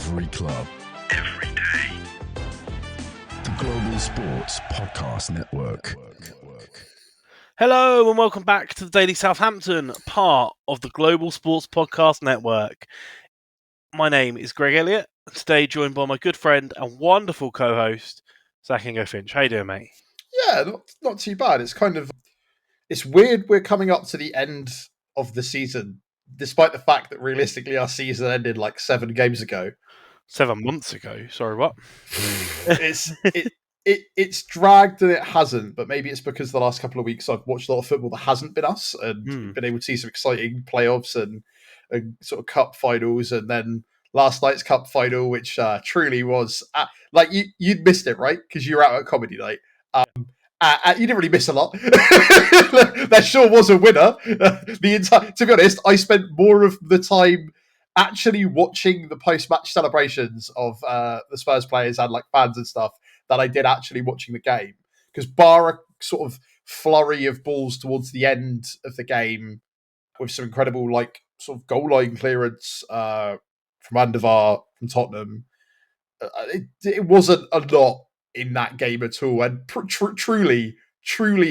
Every club. Every day. The Global Sports Podcast Network. Hello and welcome back to the Daily Southampton, part of the Global Sports Podcast Network. My name is Greg Elliott, and today joined by my good friend and wonderful co-host, Zach Ingo Finch. How you doing, mate? Yeah, not too bad. It's weird we're coming up to the end of the season, despite the fact that realistically our season ended like 7 games ago. 7 months ago. Sorry, what? It's dragged and it hasn't, but maybe it's because the last couple of weeks I've watched a lot of football that hasn't been us and been able to see some exciting playoffs and sort of cup finals, and then last night's cup final, which truly was like you'd missed it, right? Because you were out at comedy night. You didn't really miss a lot. There sure was a winner. To be honest, I spent more of the time actually watching the post-match celebrations of the Spurs players and like fans and stuff than I did actually watching the game. Because bar a sort of flurry of balls towards the end of the game with some incredible like sort of goal line clearance from Andovar from Tottenham, it wasn't a lot in that game at all, and truly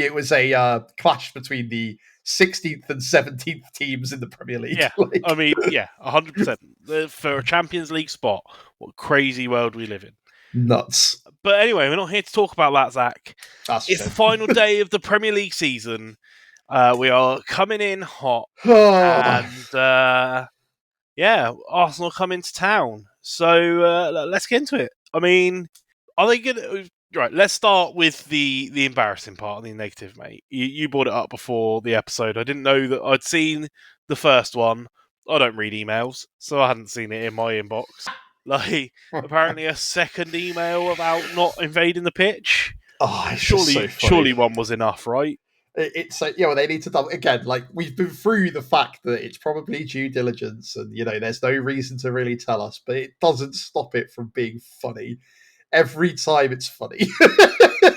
it was a clash between the 16th and 17th teams in the Premier League. Yeah, I mean, 100%. For a Champions League spot, what crazy world we live in. Nuts. But anyway, we're not here to talk about that, Zach. It's the final day of the Premier League season. We are coming in hot, and Arsenal come into town. So let's get into it. I mean, are they going to... Right, let's start with the embarrassing part, the negative, mate. You brought it up before the episode. I didn't know that I'd seen the first one. I don't read emails, so I hadn't seen it in my inbox. Like, apparently a second email about not invading the pitch. Oh, it's so funny. Surely one was enough, right? It's like, well, they need to double again. Like, we've been through the fact that it's probably due diligence, and there's no reason to really tell us, but it doesn't stop it from being funny. Every time it's funny.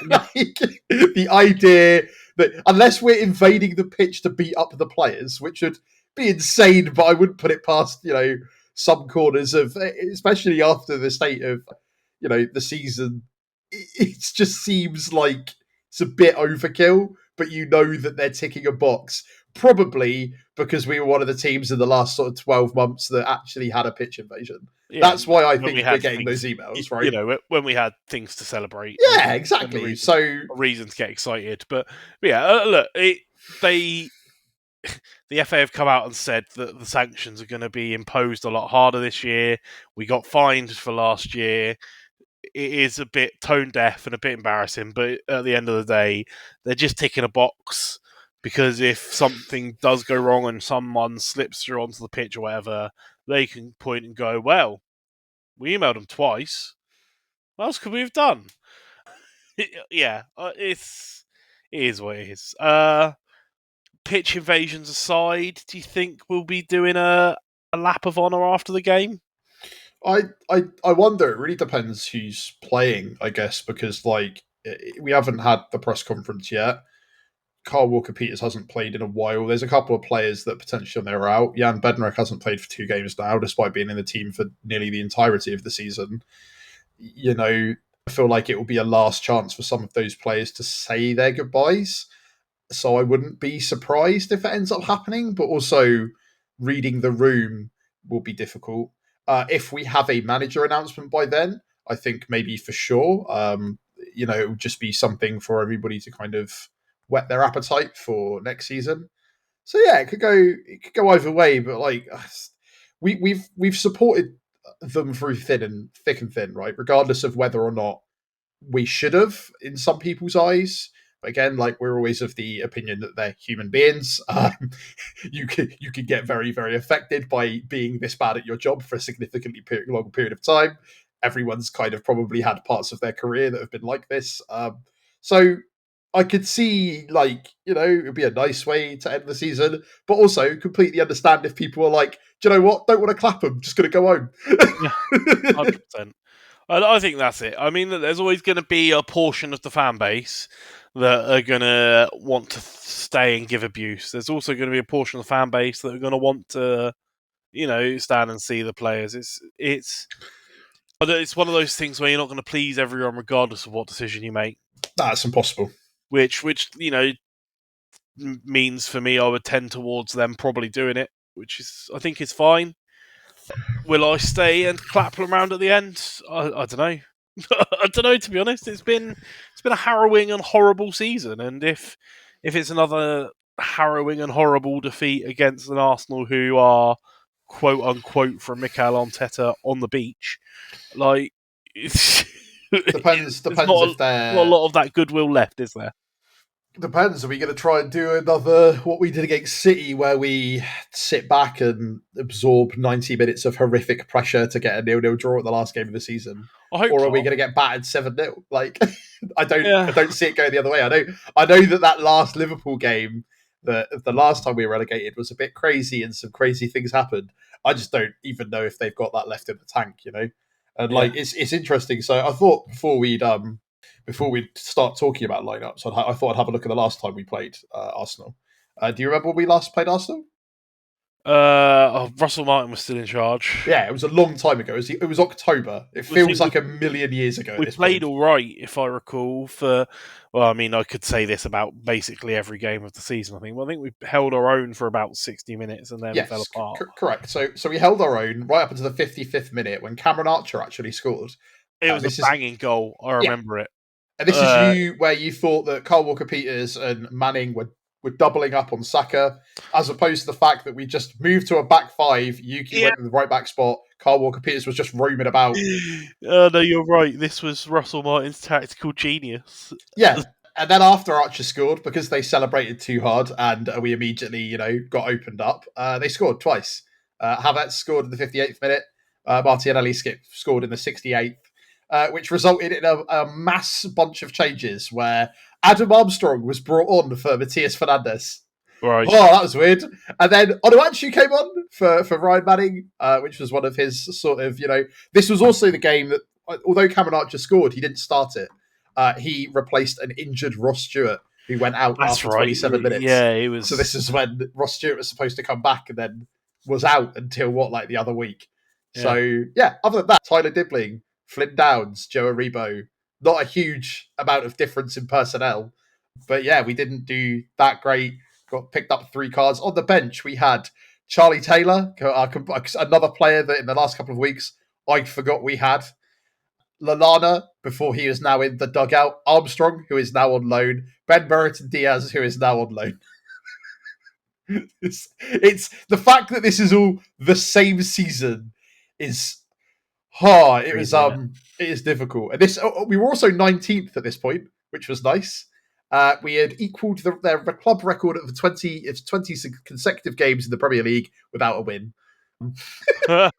Like, the idea that unless we're invading the pitch to beat up the players, which would be insane, but I wouldn't put it past, some corners of, especially after the state of, the season, it just seems like it's a bit overkill, but that they're ticking a box, probably because we were one of the teams in the last sort of 12 months that actually had a pitch invasion. Yeah, that's why I think we're getting those emails, right? When we had things to celebrate. Yeah, exactly. A reason to get excited. But yeah, look, the FA have come out and said that the sanctions are going to be imposed a lot harder this year. We got fined for last year. It is a bit tone deaf and a bit embarrassing, but at the end of the day, they're just ticking a box, because if something does go wrong and someone slips through onto the pitch or whatever, they can point and go, well, we emailed them twice. What else could we have done? It is what it is. Pitch invasions aside, do you think we'll be doing a lap of honour after the game? I wonder. It really depends who's playing, I guess, because we haven't had the press conference yet. Carl Walker-Peters hasn't played in a while. There's a couple of players that potentially they're out. Jan Bednarek hasn't played for 2 games now, despite being in the team for nearly the entirety of the season. I feel like it will be a last chance for some of those players to say their goodbyes. So I wouldn't be surprised if it ends up happening, but also reading the room will be difficult. If we have a manager announcement by then, I think maybe for sure, it would just be something for everybody to kind of whet their appetite for next season. So yeah, it could go either way, but we've supported them through thick and thin, right? Regardless of whether or not we should have in some people's eyes. But again, we're always of the opinion that they're human beings. You could get very, very affected by being this bad at your job for a significantly long period of time. Everyone's kind of probably had parts of their career that have been like this. So I could see, it would be a nice way to end the season, but also completely understand if people are like, do you know what? Don't want to clap them. Just going to go home. Yeah, 100%. I think that's it. I mean, there's always going to be a portion of the fan base that are going to want to stay and give abuse. There's also going to be a portion of the fan base that are going to want to, stand and see the players. It's But it's one of those things where you're not going to please everyone regardless of what decision you make. That's impossible. Which means for me I would tend towards them probably doing it, which is I think is fine. Will I stay and clap them around at the end? I don't know. I don't know, to be honest. It's been a harrowing and horrible season, and if it's another harrowing and horrible defeat against an Arsenal who are quote unquote from Mikel Arteta on the beach, like depends if they're not a lot of that goodwill left, is there? Depends. Are we going to try and do another what we did against City, where we sit back and absorb 90 minutes of horrific pressure to get a 0-0 draw at the last game of the season? Or are we going to get battered 7-0? Like, I don't see it going the other way. I know that last Liverpool game, the last time we were relegated, was a bit crazy and some crazy things happened. I just don't even know if they've got that left in the tank, And it's interesting. So I thought before we start talking about lineups, I thought I'd have a look at the last time we played Arsenal. Do you remember when we last played Arsenal? Russell Martin was still in charge. Yeah, it was a long time ago. It was October. It feels like a million years ago. We played all right, if I recall. I could say this about basically every game of the season. I think we held our own for about 60 minutes and then fell apart. Correct. So we held our own right up until the 55th minute when Cameron Archer actually scored. It was a banging goal. I remember it. And this is where you thought that Kyle Walker-Peters and Manning were doubling up on Saka, as opposed to the fact that we just moved to a back five. Yuki went to the right back spot. Kyle Walker-Peters was just roaming about. No, you're right. This was Russell Martin's tactical genius. Yeah. And then after Archer scored, because they celebrated too hard and we immediately, got opened up, they scored twice. Havertz scored in the 58th minute. Martinelli scored in the 68th. Which resulted in a mass bunch of changes where Adam Armstrong was brought on for Matías Fernandes. Right. Oh, that was weird. And then Onuachu came on for Ryan Manning, which was one of his sort of, this was also the game that, although Cameron Archer scored, he didn't start it. He replaced an injured Ross Stewart who went out after 27 minutes. Yeah, it was. So this is when Ross Stewart was supposed to come back and then was out until the other week. Yeah. So, other than that, Tyler Dibling, Flynn Downs, Joe Aribo, not a huge amount of difference in personnel. But we didn't do that great. Got picked up 3 cards. On the bench, we had Charlie Taylor, another player that in the last couple of weeks I forgot we had. Lallana, before he is now in the dugout. Armstrong, who is now on loan. Ben Brereton Diaz, who is now on loan. It's the fact that this is all the same season is... it is difficult. And we were also 19th at this point, which was nice. We had equaled their club record of 20 consecutive games in the Premier League without a win. Oh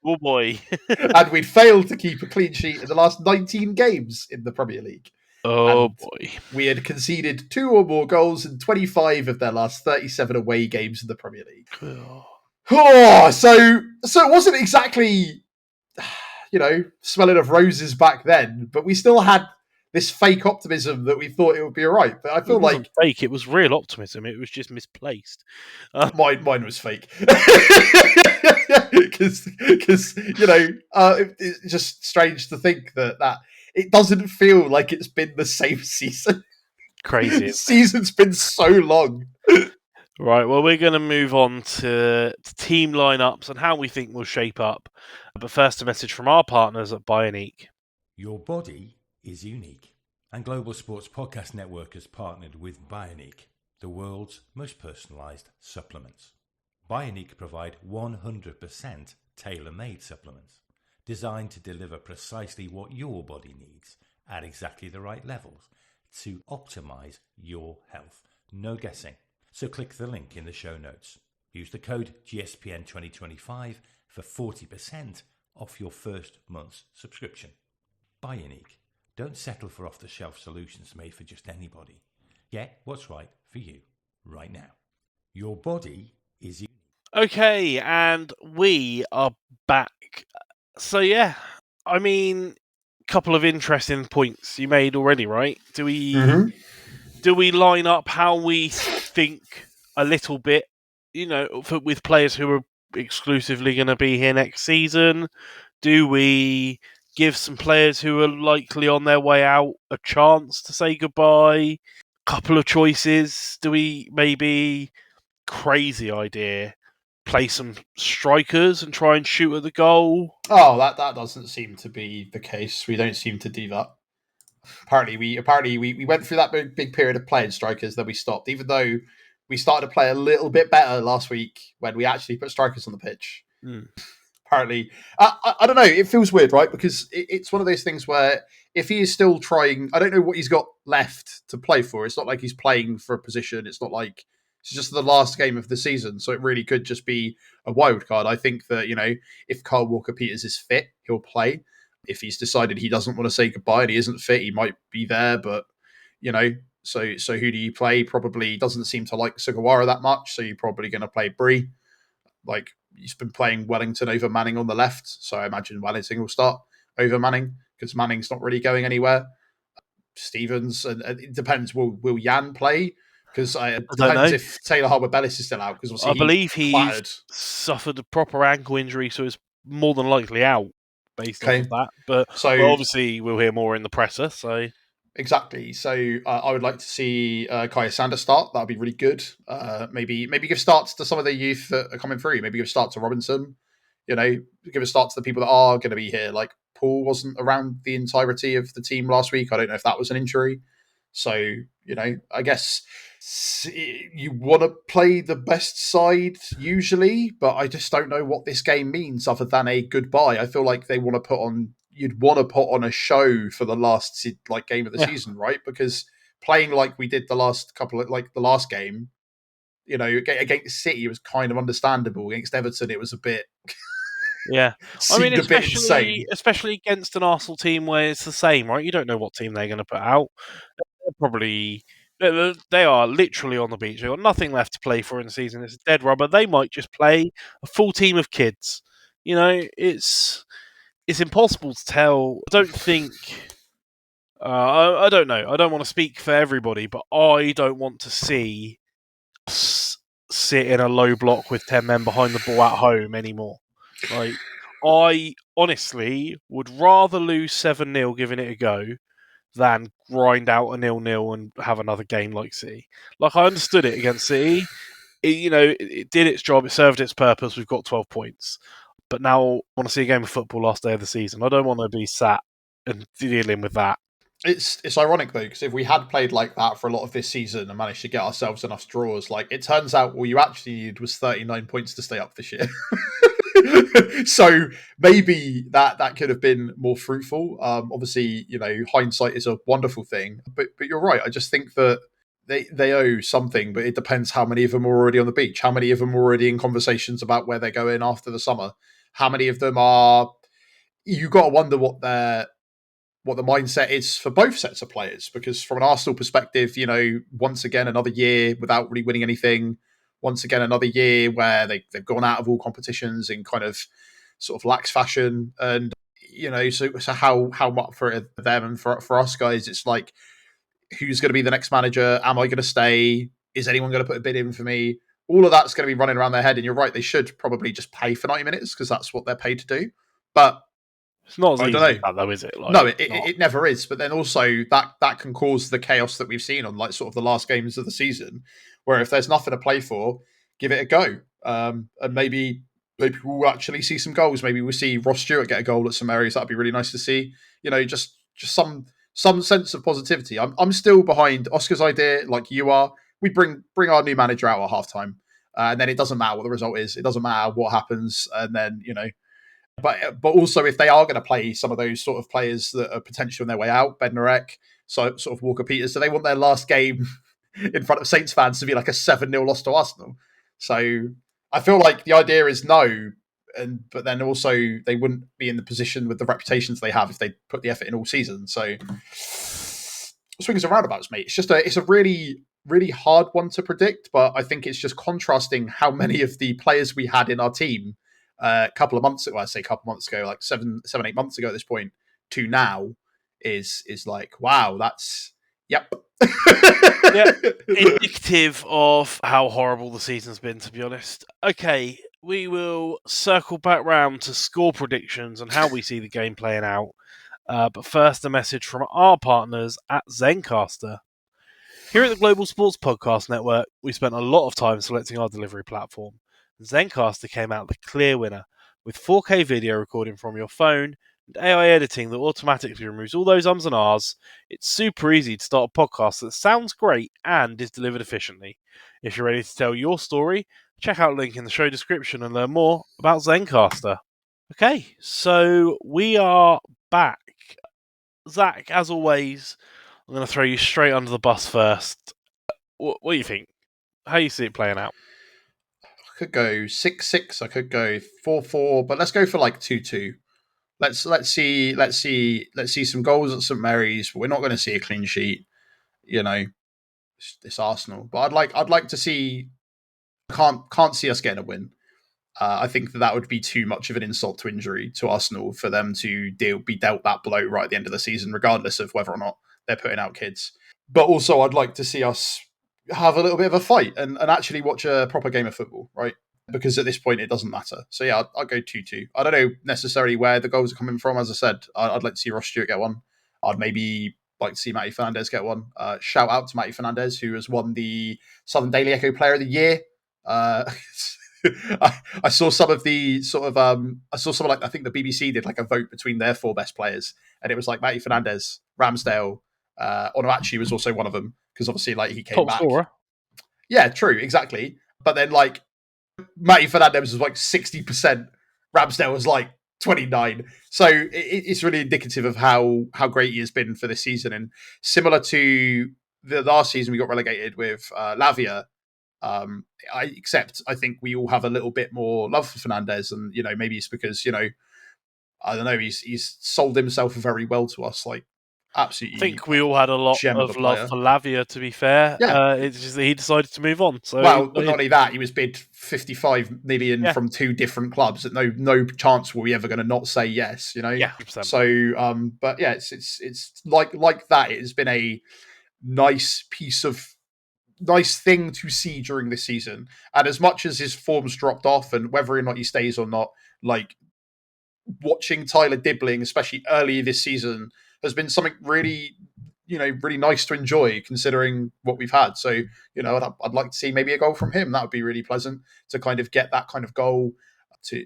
boy. And we'd failed to keep a clean sheet in the last 19 games in the Premier League. Oh boy. We had conceded 2 or more goals in 25 of their last 37 away games in the Premier League. So it wasn't exactly... smelling of roses back then, but we still had this fake optimism that we thought it would be all right. But I feel like fake. It was real optimism. It was just misplaced. Mine was fake because it's just strange to think that it doesn't feel like it's been the same season. Crazy. Season's been so long. Right, well, we're going to move on to team lineups and how we think we'll shape up. But first, a message from our partners at Bioniq. Your body is unique, and Global Sports Podcast Network has partnered with Bioniq, the world's most personalised supplements. Bioniq provide 100% tailor-made supplements, designed to deliver precisely what your body needs at exactly the right levels to optimise your health. No guessing. So click the link in the show notes. Use the code GSPN2025 for 40% off your first month's subscription. Bioniq. Don't settle for off-the-shelf solutions made for just anybody. Get what's right for you right now. Your body is unique. Okay, and we are back. So couple of interesting points you made already, right? Do we line up how we think a little bit, with players who are exclusively going to be here next season? Do we give some players who are likely on their way out a chance to say goodbye. Couple of choices. Do we maybe, crazy idea, play some strikers and try and shoot at the goal? Oh, that doesn't seem to be the case. We don't seem to do that. Apparently we went through that big period of playing strikers, then we stopped, even though we started to play a little bit better last week when we actually put strikers on the pitch. Apparently, I don't know. It feels weird, right? Because it's one of those things where if he is still trying, I don't know what he's got left to play for. It's not like he's playing for a position. It's not like it's just the last game of the season. So it really could just be a wild card. I think that, if Kyle Walker-Peters is fit, he'll play. If he's decided he doesn't want to say goodbye and he isn't fit, he might be there. But, so who do you play? Probably doesn't seem to like Sugawara that much. So you're probably going to play Bree. Like, he's been playing Wellington over Manning on the left, so I imagine Wellington will start over Manning because Manning's not really going anywhere. Stevens, and it depends. Will Jan play? Because it depends if Taylor Harbour-Bellis is still out. Because I believe he suffered a proper ankle injury, so he's more than likely out based off of that. But obviously, we'll hear more in the presser. So. Exactly. So I would like to see Kaya Sanders start. That would be really good. Maybe give starts to some of the youth that are coming through. Maybe give starts to Robinson. Give a start to the people that are going to be here. Like Paul wasn't around the entirety of the team last week. I don't know if that was an injury. So, I guess you want to play the best side usually, but I just don't know what this game means other than a goodbye. I feel like you'd want to put on a show for the last game of the season, right? Because playing like we did the last game, against City was kind of understandable. Against Everton, it was a bit. Yeah, especially against an Arsenal team where it's the same, right? You don't know what team they're going to put out. They are literally on the beach. They've got nothing left to play for in the season. It's dead rubber. They might just play a full team of kids. It's impossible to tell. I don't think. I don't know. I don't want to speak for everybody, but I don't want to see us sit in a low block with 10 men behind the ball at home anymore. Like, I honestly would rather lose 7-0 giving it a go than grind out a 0-0 and have another game like City. Like, I understood it against City. It did its job. It served its purpose. We've got 12 points. But now I want to see a game of football last day of the season. I don't want to be sat and dealing with that. It's ironic though, because if we had played like that for a lot of this season and managed to get ourselves enough draws, like it turns out all you actually needed was 39 points to stay up this year. So maybe that could have been more fruitful. Obviously, hindsight is a wonderful thing, but you're right. I just think that they owe something, but it depends how many of them are already on the beach, how many of them are already in conversations about where they're going after the summer, how many of them are. You got to wonder what the mindset is for both sets of players, because from an Arsenal perspective, once again another year without really winning anything. Once again, another year where they've gone out of all competitions in kind of sort of lax fashion. And, so how much for them and for us guys, it's like, who's going to be the next manager? Am I going to stay? Is anyone going to put a bid in for me? All of that's going to be running around their head. And you're right, they should probably just pay for 90 minutes because that's what they're paid to do. But it's not as easy as that, though, is it? No, it never is. But then also that can cause the chaos that we've seen on like sort of the last games of the season, where if there's nothing to play for, give it a go. And maybe we'll actually see some goals. Maybe we'll see Ross Stewart get a goal at some areas. That'd be really nice to see. Just some sense of positivity. I'm still behind Oscar's idea, like you are. We bring our new manager out at halftime, and then it doesn't matter what the result is. It doesn't matter what happens, and then But also, if they are going to play some of those sort of players that are potentially on their way out, Bednarek, so sort of Walker-Peters, so they want their last game in front of Saints fans to be like a 7-0 loss to Arsenal. So I feel like the idea is no, but then also they wouldn't be in the position with the reputations they have if they put the effort in all season. So swings and roundabouts, mate. It's a really, really hard one to predict, but I think it's just contrasting how many of the players we had in our team a couple of months ago, I say a couple of months ago, like 7-8 months ago at this point, to now is like, wow, that's yep. Indicative of how horrible the season's been, to be honest. Okay, we will circle back round to score predictions and how we see the game playing out But first, a message from our partners at Zencastr. Here at the Global Sports Podcast Network, we spent a lot of time selecting our delivery platform. Zencastr came out the clear winner, with 4K video recording from your phone and AI editing that automatically removes all those ums and ahs. It's super easy to start a podcast that sounds great and is delivered efficiently. If you're ready to tell your story, check out the link in the show description and learn more about Zencastr. Okay, so we are back. Zach, as always, I'm going to throw you straight under the bus first. What do you think? How do you see it playing out? I could go 6-6. I could go 4-4, but let's go for like 2-2. Let's see some goals at St Mary's. But we're not going to see a clean sheet. You know, it's Arsenal, but I'd like to see. Can't see us getting a win. I think that would be too much of an insult to injury to Arsenal for them to be dealt that blow right at the end of the season, regardless of whether or not they're putting out kids. But also, I'd like to see us have a little bit of a fight and actually watch a proper game of football, right? Because at this point, it doesn't matter. So yeah, I'll go 2-2. I don't know necessarily where the goals are coming from. As I said, I'd like to see Ross Stewart get one. I'd maybe like to see Matty Fernandez get one. Shout out to Matty Fernandez, who has won the Southern Daily Echo Player of the Year. I saw some of the I think the BBC did like a vote between their 4 best players, and it was like Matty Fernandez, Ramsdale, Onuachu was also one of them because obviously like he came Top back. scorer. Yeah, true, exactly. But then like Matty Fernandez was like 60%, Ramsdale was like 29. So it's really indicative of how great he has been for this season, and similar to the last season we got relegated with Lavia. I think we all have a little bit more love for Fernandez, and maybe it's because I don't know, he's sold himself very well to us, like absolutely. I think we all had a lot of love for Lavia. To be fair, yeah, it's just that he decided to move on. So not only that, he was bid 55 million from 2 different clubs. That no chance were we ever going to not say yes. Yeah, 100%. So but yeah, it's like that. It has been a nice thing to see during this season. And as much as his form's dropped off and whether or not he stays or not, like watching Tyler Dibbling, especially early this season, has been something really, really nice to enjoy considering what we've had. So, I'd like to see maybe a goal from him. That would be really pleasant to kind of get that kind of goal to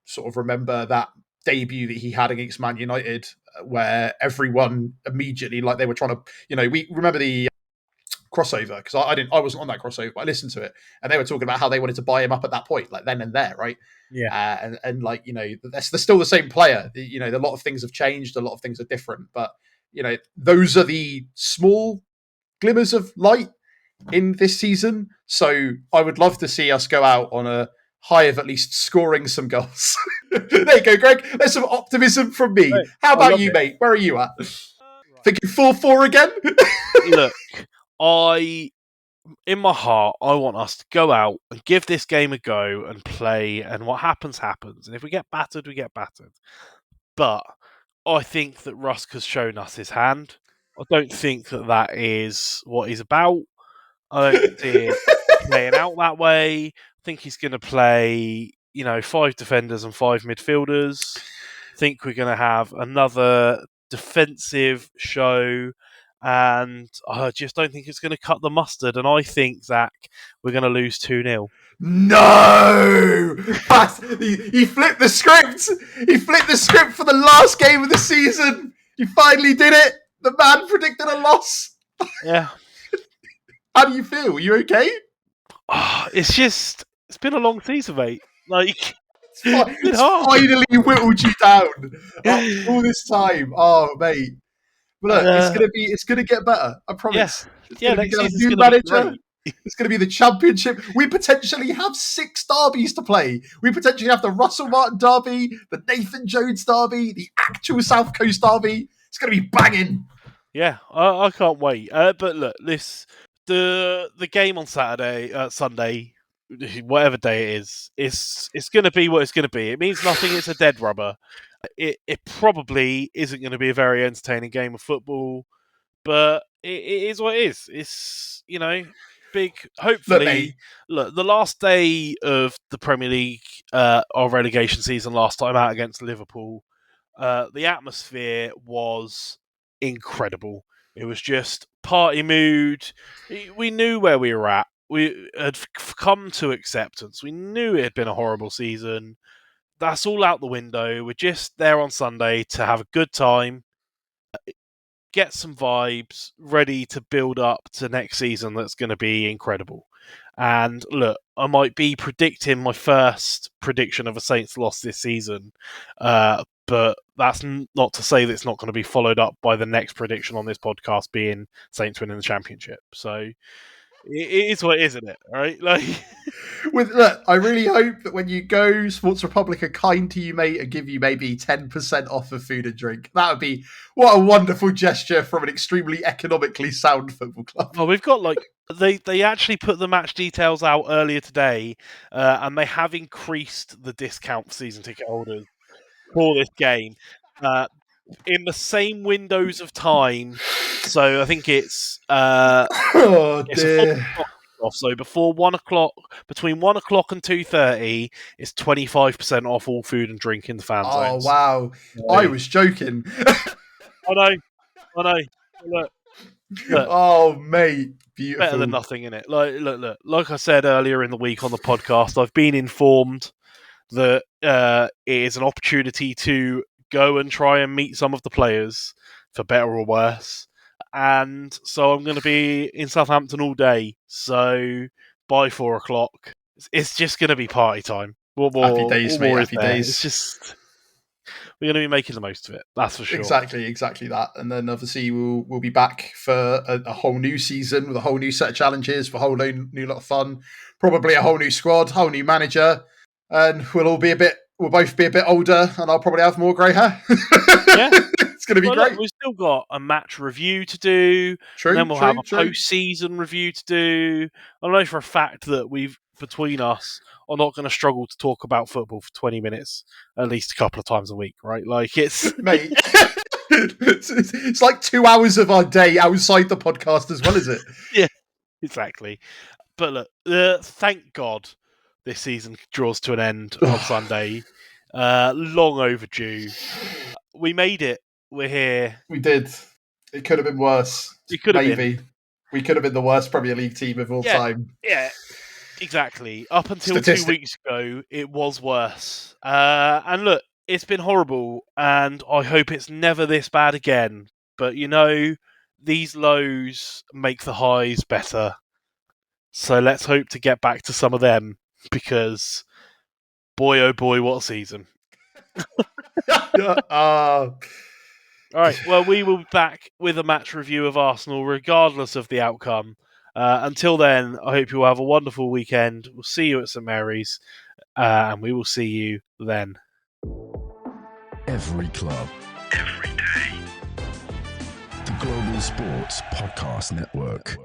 sort of remember that debut that he had against Man United, where everyone immediately, like they were trying to, we remember the crossover, because I wasn't on that crossover, but I listened to it, and they were talking about how they wanted to buy him up at that point, like then and there, right? Yeah. And like they're still the same player. A lot of things have changed, a lot of things are different, but those are the small glimmers of light in this season. So I would love to see us go out on a high of at least scoring some goals. There you go, Greg. There's some optimism from me. Right. How about you, mate? Where are you at? Thinking 4-4 again? Look, in my heart, I want us to go out and give this game a go and play, and what happens, happens. And if we get battered, we get battered. But I think that Rusk has shown us his hand. I don't think that is what he's about. I don't see it playing out that way. I think he's going to play, 5 defenders and 5 midfielders. I think we're going to have another defensive show, and I just don't think it's going to cut the mustard. And I think, Zach, we're going to lose 2-0. No! He flipped the script! He flipped the script for the last game of the season! He finally did it! The man predicted a loss! Yeah. How do you feel? Are you okay? It's been a long season, mate. Like, it's finally whittled you down all this time. Oh, mate. But look, it's gonna get better. I promise. Yeah, next season's gonna be great. It's going to be the championship. We potentially have 6 derbies to play. We potentially have the Russell Martin derby, the Nathan Jones derby, the actual South Coast derby. It's going to be banging. Yeah, I can't wait. But look, the game on Sunday, whatever day it is, it's going to be what it's going to be. It means nothing. It's a dead rubber. It probably isn't going to be a very entertaining game of football, but it is what it is. It's big. Hopefully, look, the last day of the Premier League, our relegation season last time out against Liverpool, The atmosphere was incredible. It was just party mood. We knew where we were at. We had come to acceptance. We knew it had been a horrible season. That's all out the window. We're just there on Sunday to have a good time, get some vibes, ready to build up to next season that's going to be incredible. And look, I might be predicting my first prediction of a Saints loss this season, but that's not to say that it's not going to be followed up by the next prediction on this podcast being Saints winning the championship. So it is what it is, isn't it? Right? Like, look, I really hope that when you go, Sports Republic are kind to you, mate, and give you maybe 10% off of food and drink. That would be what a wonderful gesture from an extremely economically sound football club. Oh, we've got they actually put the match details out earlier today, and they have increased the discount for season ticket holders for this game in the same windows of time. So I think it's dear. Off. So before 1 o'clock, between 1 o'clock and 2:30, it's 25% off all food and drink in the fan zones. Oh wow! I was joking. I know. Look. Oh mate, beautiful. Better than nothing, innit? Look. Like I said earlier in the week on the podcast, I've been informed that it is an opportunity to go and try and meet some of the players, for better or worse. And so I'm going to be in Southampton all day. So by 4 o'clock, it's just going to be party time. Happy days, mate. Happy days. It's just, we're going to be making the most of it. That's for sure. Exactly that. And then obviously we'll be back for a whole new season with a whole new set of challenges, for a whole new lot of fun. Probably a whole new squad, whole new manager, and we'll both be a bit older, and I'll probably have more grey hair. Yeah. It's going to be great. Look, we've still got a match review to do. And then we'll have a post-season review to do. I know for a fact that between us, are not going to struggle to talk about football for 20 minutes at least a couple of times a week, right? Like, it's... Mate, it's like 2 hours of our day outside the podcast as well, is it? Yeah, exactly. But look, thank God this season draws to an end on Sunday. Long overdue. We made it. We're here. We did. It could have been worse. We could have been the worst Premier League team of all time. Yeah, exactly. Up until 2 weeks ago, it was worse. And look, it's been horrible, and I hope it's never this bad again. But, these lows make the highs better. So let's hope to get back to some of them, because boy, oh boy, what a season. All right, well, we will be back with a match review of Arsenal, regardless of the outcome. Until then, I hope you will have a wonderful weekend. We'll see you at St Mary's, and we will see you then. Every club, every day. The Global Sports Podcast Network.